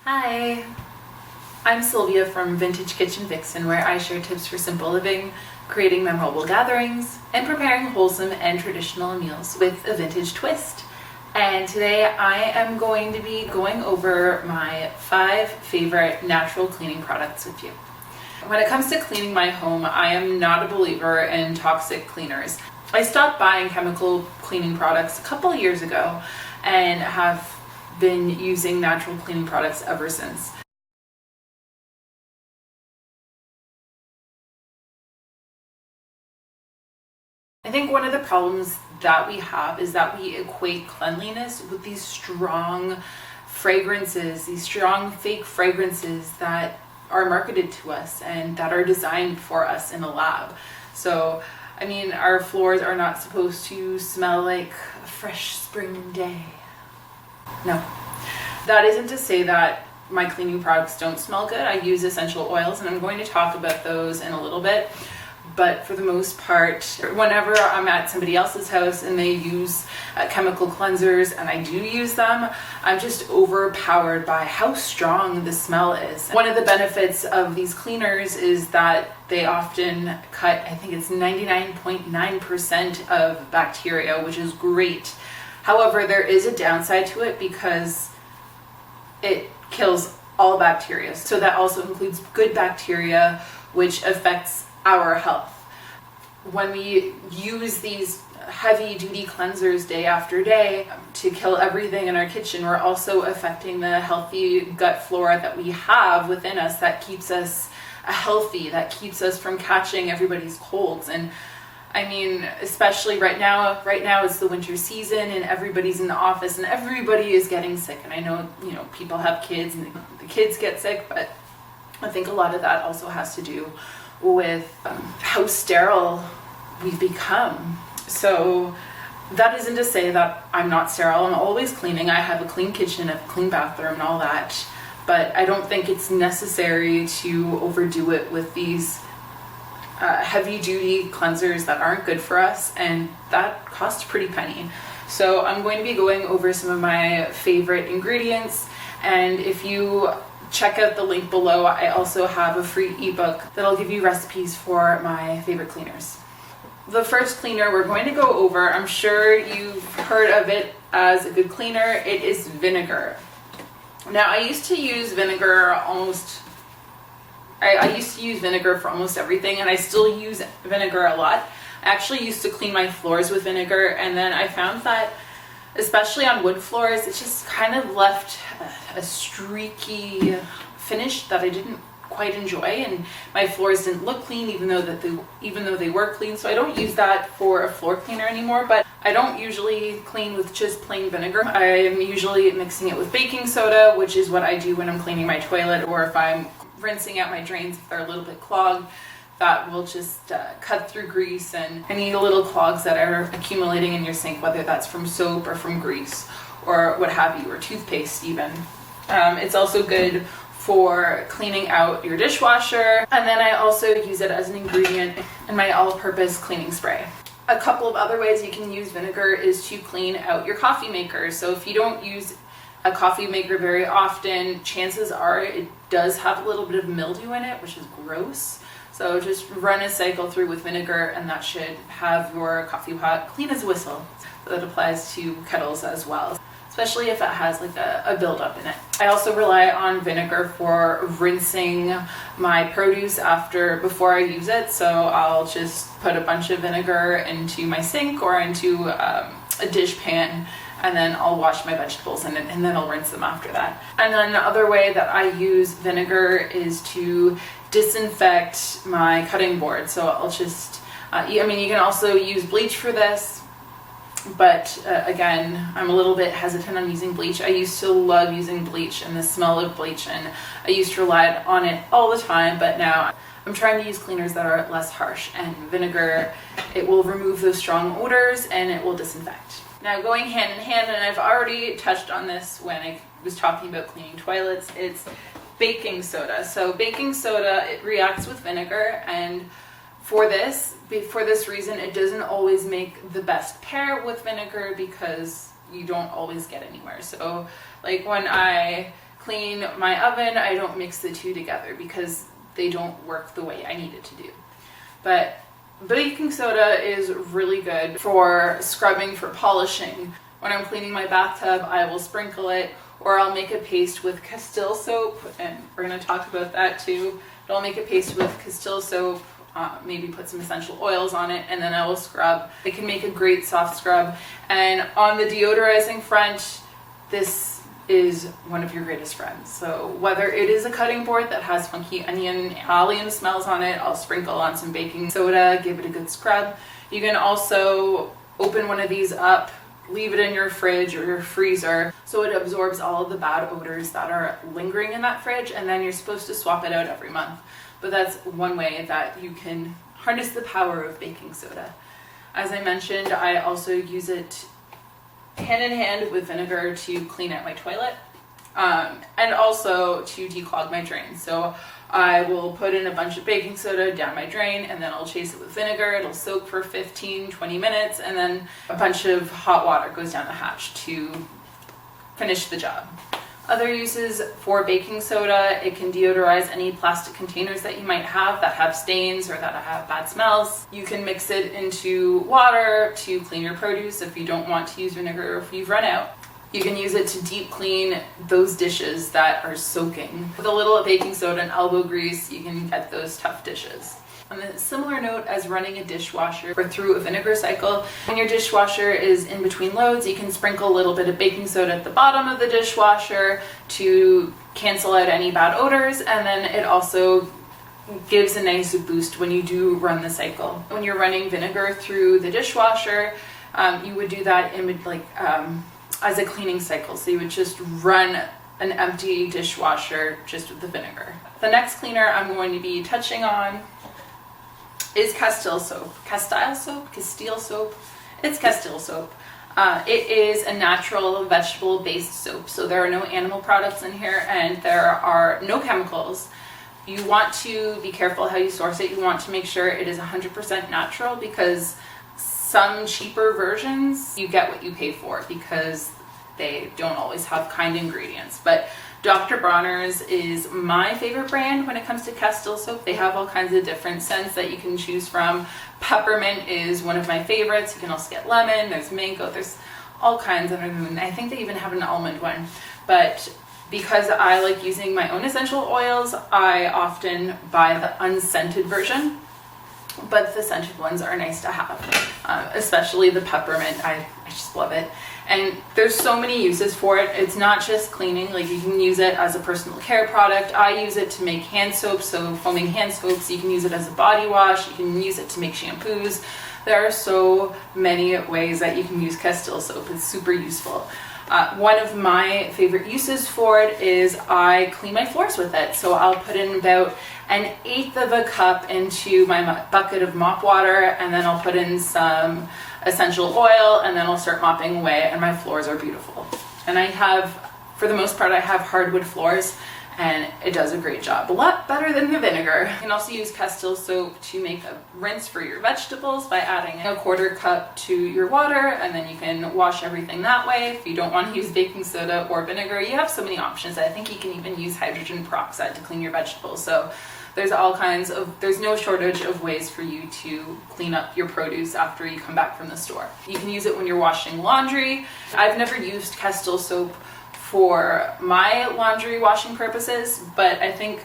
Hi, I'm Sylvia from Vintage Kitchen Vixen, where I share tips for simple living, creating memorable gatherings, and preparing wholesome and traditional meals with a vintage twist. And today I am going to be going over my 5 favorite natural cleaning products with you. When it comes to cleaning my home, I am not a believer in toxic cleaners. I stopped buying chemical cleaning products a couple of years ago and have been using natural cleaning products ever since. I think one of the problems that we have is that we equate cleanliness with these strong fragrances, these strong fake fragrances that are marketed to us and that are designed for us in a lab. So, I mean, our floors are not supposed to smell like a fresh spring day. No. That isn't to say that my cleaning products don't smell good. I use essential oils, and I'm going to talk about those in a little bit. But for the most part, whenever I'm at somebody else's house and they use chemical cleansers and I do use them, I'm just overpowered by how strong the smell is. One of the benefits of these cleaners is that they often cut, I think it's 99.9% of bacteria, which is great. However, there is a downside to it because it kills all bacteria. So that also includes good bacteria, which affects our health. When we use these heavy duty cleansers day after day to kill everything in our kitchen, we're also affecting the healthy gut flora that we have within us that keeps us healthy, that keeps us from catching everybody's colds. And I mean, especially right now it's the winter season and everybody's in the office and everybody is getting sick. And I know, people have kids and the kids get sick, but I think a lot of that also has to do with how sterile we've become. So that isn't to say that I'm not sterile. I'm always cleaning. I have a clean kitchen, a clean bathroom and all that. But I don't think it's necessary to overdo it with these heavy duty cleansers that aren't good for us, and that costs a pretty penny. So I'm going to be going over some of my favorite ingredients, and if you check out the link below, I also have a free ebook that'll give you recipes for my favorite cleaners. The first cleaner we're going to go over, I'm sure you've heard of it as a good cleaner. It is vinegar. Now, I used to use vinegar for almost everything, and I still use vinegar a lot. I actually used to clean my floors with vinegar, and then I found that, especially on wood floors, it just kind of left a streaky finish that I didn't quite enjoy, and my floors didn't look clean even though they were clean. So I don't use that for a floor cleaner anymore, but I don't usually clean with just plain vinegar. I am usually mixing it with baking soda, which is what I do when I'm cleaning my toilet, or if I'm rinsing out my drains if they're a little bit clogged. That will just cut through grease and any little clogs that are accumulating in your sink, whether that's from soap or from grease or what have you, or toothpaste even. It's also good for cleaning out your dishwasher, and then I also use it as an ingredient in my all-purpose cleaning spray. A couple of other ways you can use vinegar is to clean out your coffee maker. So if you don't use a coffee maker very often, chances are it does have a little bit of mildew in it, which is gross. So just run a cycle through with vinegar, and that should have your coffee pot clean as a whistle. So that applies to kettles as well, especially if it has like a buildup in it. I also rely on vinegar for rinsing my produce before I use it. So I'll just put a bunch of vinegar into my sink or into a dish pan, and then I'll wash my vegetables in it, and then I'll rinse them after that. And then the other way that I use vinegar is to disinfect my cutting board. So I'll just, you can also use bleach for this, but again, I'm a little bit hesitant on using bleach. I used to love using bleach and the smell of bleach, and I used to rely on it all the time, but now I'm trying to use cleaners that are less harsh, and vinegar, it will remove those strong odors and it will disinfect. Now, going hand in hand, and I've already touched on this when I was talking about cleaning toilets, it's baking soda. So baking soda, it reacts with vinegar, and for this reason, it doesn't always make the best pair with vinegar because you don't always get anywhere. So like when I clean my oven, I don't mix the two together because they don't work the way I need it to do. But baking soda is really good for scrubbing, for polishing. When I'm cleaning my bathtub, I will sprinkle it, or I'll make a paste with Castile soap, and we're going to talk about that too. But I'll make a paste with Castile soap, maybe put some essential oils on it, and then I will scrub. It can make a great soft scrub. And on the deodorizing front, this is one of your greatest friends. So whether it is a cutting board that has funky onion, allium smells on it, I'll sprinkle on some baking soda, give it a good scrub. You can also open one of these up, leave it in your fridge or your freezer so it absorbs all of the bad odors that are lingering in that fridge, and then you're supposed to swap it out every month. But that's one way that you can harness the power of baking soda. As I mentioned, I also use it hand in hand with vinegar to clean out my toilet, and also to declog my drain. So I will put in a bunch of baking soda down my drain, and then I'll chase it with vinegar. It'll soak for 15-20 minutes, and then a bunch of hot water goes down the hatch to finish the job. Other uses for baking soda: it can deodorize any plastic containers that you might have that have stains or that have bad smells. You can mix it into water to clean your produce if you don't want to use vinegar or if you've run out. You can use it to deep clean those dishes that are soaking. With a little baking soda and elbow grease, you can get those tough dishes. On a similar note as running a dishwasher or through a vinegar cycle, when your dishwasher is in between loads, you can sprinkle a little bit of baking soda at the bottom of the dishwasher to cancel out any bad odors, and then it also gives a nice boost when you do run the cycle. When you're running vinegar through the dishwasher, you would do that in as a cleaning cycle. So you would just run an empty dishwasher just with the vinegar. The next cleaner I'm going to be touching on is Castile soap. Castile soap? Castile soap? It's Castile soap. It is a natural vegetable-based soap, so there are no animal products in here, and there are no chemicals. You want to be careful how you source it. You want to make sure it is 100% natural, because some cheaper versions, you get what you pay for because they don't always have kind ingredients. But Dr. Bronner's is my favorite brand when it comes to Castile soap. They have all kinds of different scents that you can choose from. Peppermint is one of my favorites. You can also get lemon, there's mango, there's all kinds of them. I think they even have an almond one. But because I like using my own essential oils, I often buy the unscented version. But the scented ones are nice to have, especially the peppermint. I just love it. And there's so many uses for it. It's not just cleaning. Like, you can use it as a personal care product. I use it to make hand soap, so foaming hand soaps. You can use it as a body wash. You can use it to make shampoos. There are so many ways that you can use Castile soap. It's super useful. One of my favorite uses for it is I clean my floors with it. So I'll put in about 1/8 of a cup into my bucket of mop water, and then I'll put in some essential oil, and then I'll start mopping away, and my floors are beautiful. And I have, for the most part, I have hardwood floors, and it does a great job. A lot better than the vinegar. You can also use Castile soap to make a rinse for your vegetables by adding a 1/4 cup to your water, and then you can wash everything that way. If you don't want to use baking soda or vinegar, you have so many options. I think you can even use hydrogen peroxide to clean your vegetables. So there's no shortage of ways for you to clean up your produce after you come back from the store. You can use it when you're washing laundry. I've never used Castile soap for my laundry washing purposes, but I think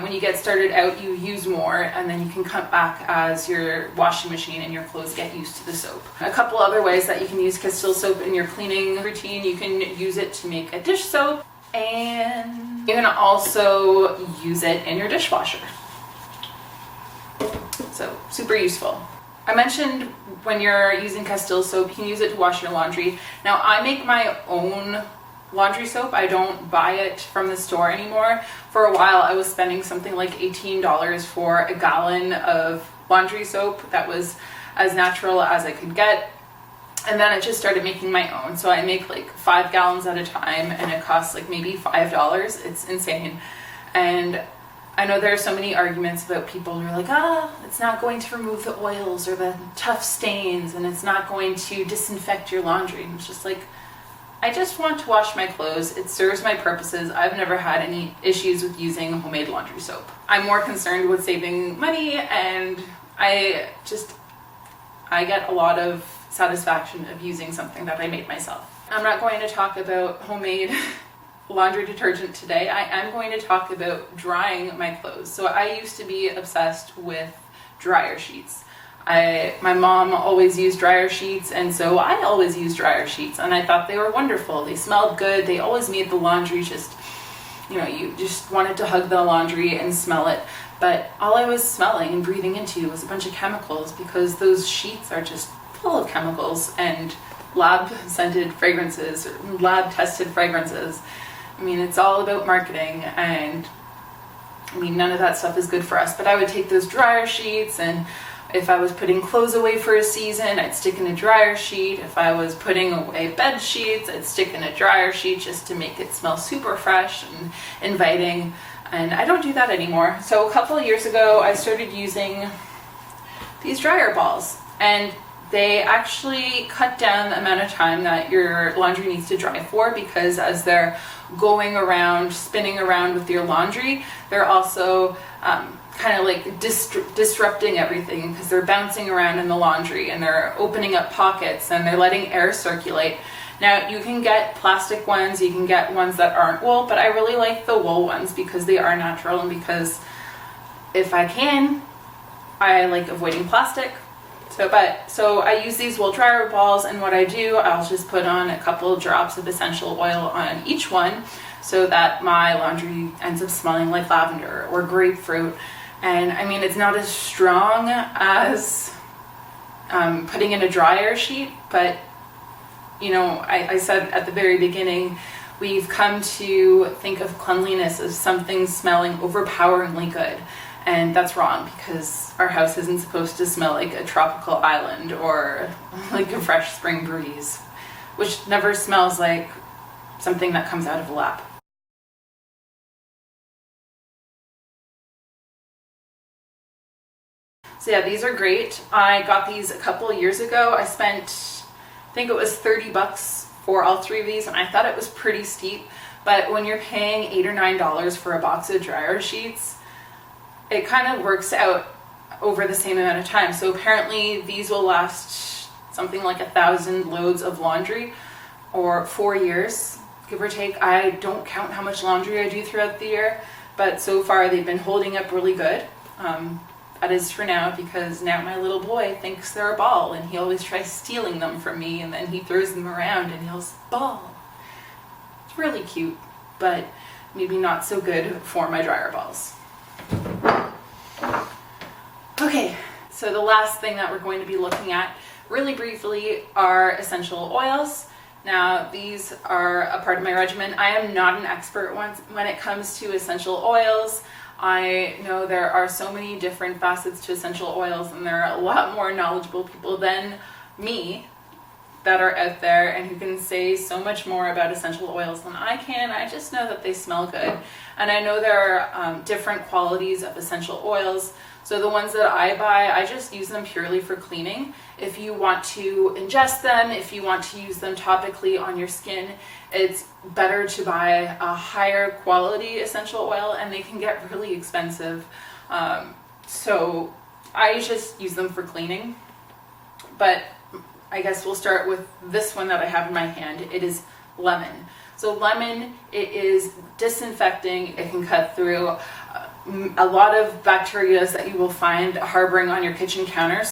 when you get started out, you use more, and then you can cut back as your washing machine and your clothes get used to the soap. A couple other ways that you can use Castile soap in your cleaning routine: you can use it to make a dish soap, and you can also use it in your dishwasher. So, super useful. I mentioned when you're using Castile soap, you can use it to wash your laundry. Now, I make my own laundry soap. I don't buy it from the store anymore. For a while, I was spending something like $18 for a gallon of laundry soap that was as natural as I could get. And then I just started making my own. So I make like 5 gallons at a time, and it costs like maybe $5. It's insane. And I know there are so many arguments about people who are like, it's not going to remove the oils or the tough stains, and it's not going to disinfect your laundry. And it's just like, I just want to wash my clothes. It serves my purposes. I've never had any issues with using homemade laundry soap. I'm more concerned with saving money, and I get a lot of satisfaction of using something that I made myself. I'm not going to talk about homemade laundry detergent today. I am going to talk about drying my clothes. So I used to be obsessed with dryer sheets. My mom always used dryer sheets, and so I always used dryer sheets, and I thought they were wonderful. They smelled good. They always made the laundry just, you just wanted to hug the laundry and smell it. But all I was smelling and breathing into was a bunch of chemicals, because those sheets are just full of chemicals and lab-scented fragrances, or lab-tested fragrances. I mean, it's all about marketing, and I mean, none of that stuff is good for us. But I would take those dryer sheets, and if I was putting clothes away for a season, I'd stick in a dryer sheet. If I was putting away bed sheets, I'd stick in a dryer sheet just to make it smell super fresh and inviting. And I don't do that anymore. So a couple of years ago, I started using these dryer balls, and they actually cut down the amount of time that your laundry needs to dry for, because as they're going around, spinning around with your laundry, they're also kind of like disrupting everything, because they're bouncing around in the laundry and they're opening up pockets and they're letting air circulate. Now, you can get plastic ones, you can get ones that aren't wool, but I really like the wool ones because they are natural, and because if I can, I like avoiding plastic. So I use these wool dryer balls, and what I do, I'll just put on a couple of drops of essential oil on each one so that my laundry ends up smelling like lavender or grapefruit. And I mean, it's not as strong as putting in a dryer sheet, but I said at the very beginning, we've come to think of cleanliness as something smelling overpoweringly good. And that's wrong, because our house isn't supposed to smell like a tropical island or like a fresh spring breeze, which never smells like something that comes out of a lab. So yeah, these are great. I got these a couple of years ago. I spent, I think it was $30 for all three of these, and I thought it was pretty steep. But when you're paying $8 or $9 for a box of dryer sheets, it kind of works out over the same amount of time. So apparently these will last something like 1,000 loads of laundry, or 4 years, give or take. I don't count how much laundry I do throughout the year, but so far they've been holding up really good. That is for now, because now my little boy thinks they're a ball, and he always tries stealing them from me, and then he throws them around and yells, "Ball!" It's really cute, but maybe not so good for my dryer balls. Okay, so the last thing that we're going to be looking at really briefly are essential oils. Now, these are a part of my regimen. I am not an expert when it comes to essential oils. I know there are so many different facets to essential oils, and there are a lot more knowledgeable people than me that are out there and who can say so much more about essential oils than I can. I just know that they smell good. And I know there are different qualities of essential oils. So the ones that I buy, I just use them purely for cleaning. If you want to ingest them, if you want to use them topically on your skin, it's better to buy a higher quality essential oil, and they can get really expensive. So I just use them for cleaning. But I guess we'll start with this one that I have in my hand. It is lemon. So lemon, it is disinfecting. It can cut through a lot of bacteria that you will find harboring on your kitchen counters.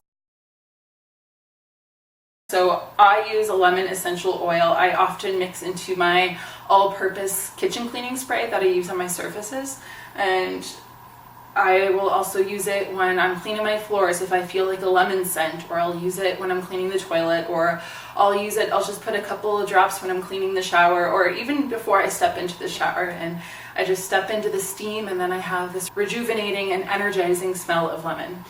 So I use a lemon essential oil. I often mix into my all-purpose kitchen cleaning spray that I use on my surfaces, and I will also use it when I'm cleaning my floors if I feel like a lemon scent, or I'll use it when I'm cleaning the toilet, or I'll just put a couple of drops when I'm cleaning the shower, or even before I step into the shower, and I just step into the steam, and then I have this rejuvenating and energizing smell of lemon.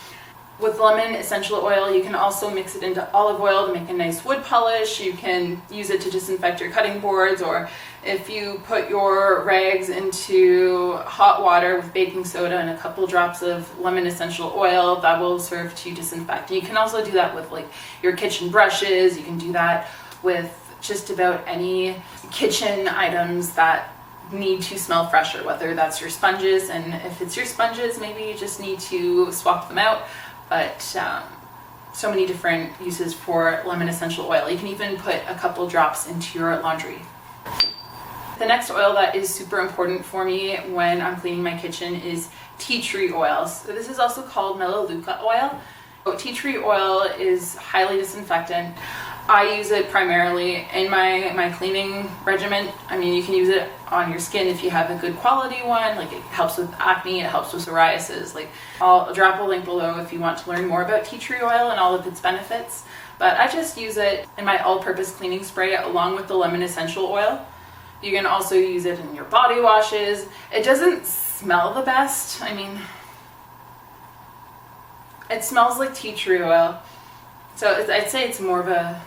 With lemon essential oil, you can also mix it into olive oil to make a nice wood polish. You can use it to disinfect your cutting boards, or if you put your rags into hot water with baking soda and a couple drops of lemon essential oil, that will serve to disinfect. You can also do that with like your kitchen brushes. You can do that with just about any kitchen items that need to smell fresher, whether that's your sponges, and if it's your sponges, maybe you just need to swap them out. But so many different uses for lemon essential oil. You can even put a couple drops into your laundry. The next oil that is super important for me when I'm cleaning my kitchen is tea tree oil. So this is also called melaleuca oil. So tea tree oil is highly disinfectant. I use it primarily in my cleaning regimen. I mean, you can use it on your skin if you have a good quality one. Like, it helps with acne, it helps with psoriasis. Like, I'll drop a link below if you want to learn more about tea tree oil and all of its benefits. But I just use it in my all-purpose cleaning spray along with the lemon essential oil. You can also use it in your body washes. It doesn't smell the best. I mean, it smells like tea tree oil. So I'd say it's more of a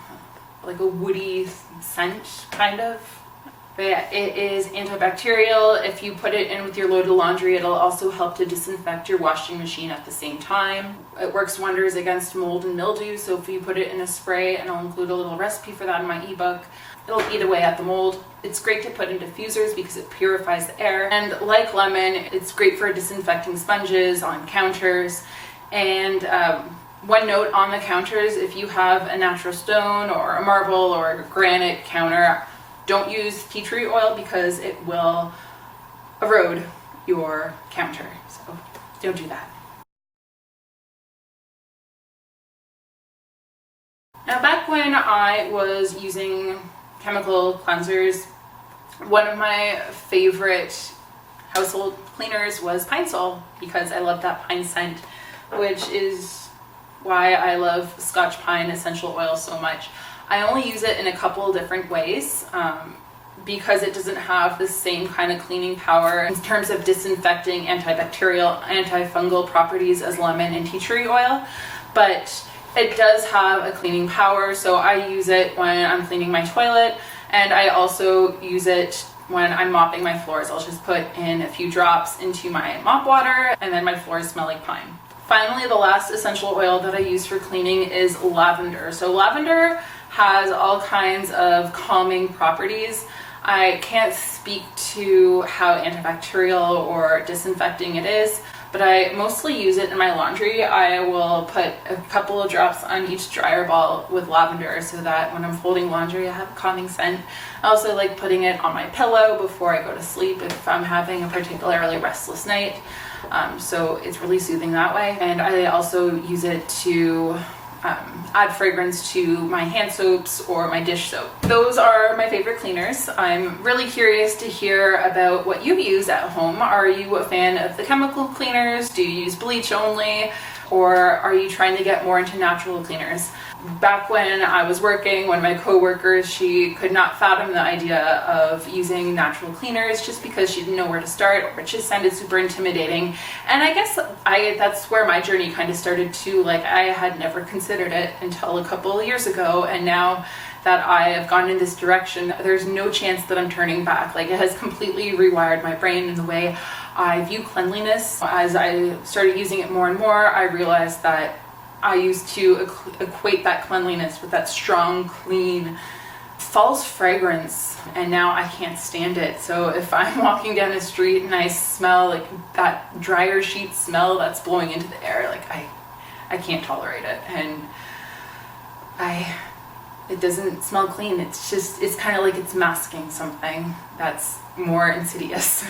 woody scent, kind of. But yeah, it is antibacterial. If you put it in with your load of laundry, it'll also help to disinfect your washing machine at the same time. It works wonders against mold and mildew, so if you put it in a spray, and I'll include a little recipe for that in my ebook, it'll eat away at the mold. It's great to put in diffusers because it purifies the air. And like lemon, it's great for disinfecting sponges on counters. And one note on the counters, if you have a natural stone or a marble or a granite counter, don't use tea tree oil because it will erode your counter. So don't do that. Now, back when I was using chemical cleansers, one of my favorite household cleaners was Pine Sol because I love that pine scent, which is why I love Scotch Pine essential oil so much. I only use it in a couple of different ways because it doesn't have the same kind of cleaning power in terms of disinfecting, antibacterial, antifungal properties as lemon and tea tree oil, but it does have a cleaning power. So I use it when I'm cleaning my toilet, and I also use it when I'm mopping my floors. I'll just put in a few drops into my mop water, and then my floors smell like pine. Finally, the last essential oil that I use for cleaning is lavender. So lavender has all kinds of calming properties. I can't speak to how antibacterial or disinfecting it is, but I mostly use it in my laundry. I will put a couple of drops on each dryer ball with lavender so that when I'm folding laundry, I have a calming scent. I also like putting it on my pillow before I go to sleep if I'm having a particularly restless night. So it's really soothing that way. And I also use it to add fragrance to my hand soaps or my dish soap. Those are my favorite cleaners. I'm really curious to hear about what you use at home. Are you a fan of the chemical cleaners? Do you use bleach only? Or are you trying to get more into natural cleaners? Back when I was working, one of my coworkers, she could not fathom the idea of using natural cleaners just because she didn't know where to start, or it just sounded super intimidating. And I guess that's where my journey kind of started too. Like, I had never considered it until a couple of years ago, and now that I have gone in this direction, there's no chance that I'm turning back. Like, it has completely rewired my brain in the way I view cleanliness. As I started using it more and more, I realized that I used to equate that cleanliness with that strong, clean, false fragrance, and now I can't stand it. So if I'm walking down the street and I smell like that dryer sheet smell that's blowing into the air, like I can't tolerate it, and it doesn't smell clean. It's kind of like it's masking something that's more insidious.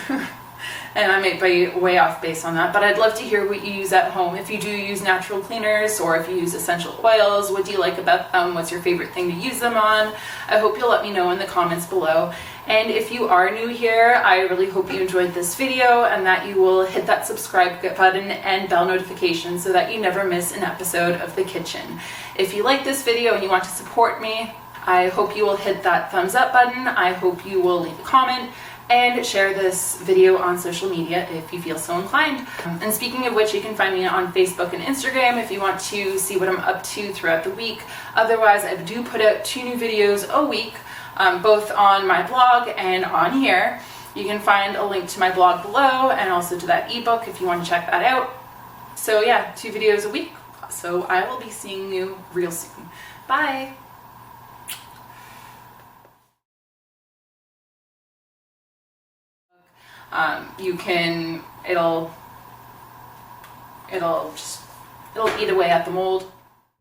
And I might be way off base on that, but I'd love to hear what you use at home. If you do use natural cleaners, or if you use essential oils, what do you like about them? What's your favorite thing to use them on? I hope you'll let me know in the comments below. And if you are new here, I really hope you enjoyed this video and that you will hit that subscribe button and bell notification so that you never miss an episode of The Kitchen. If you like this video and you want to support me, I hope you will hit that thumbs up button. I hope you will leave a comment and share this video on social media if you feel so inclined. And speaking of which, you can find me on Facebook and Instagram if you want to see what I'm up to throughout the week. Otherwise, I do put out 2 new videos a week, both on my blog and on here. You can find a link to my blog below and also to that ebook if you want to check that out. So yeah, 2 videos a week. So I will be seeing you real soon. Bye! It'll eat away at the mold.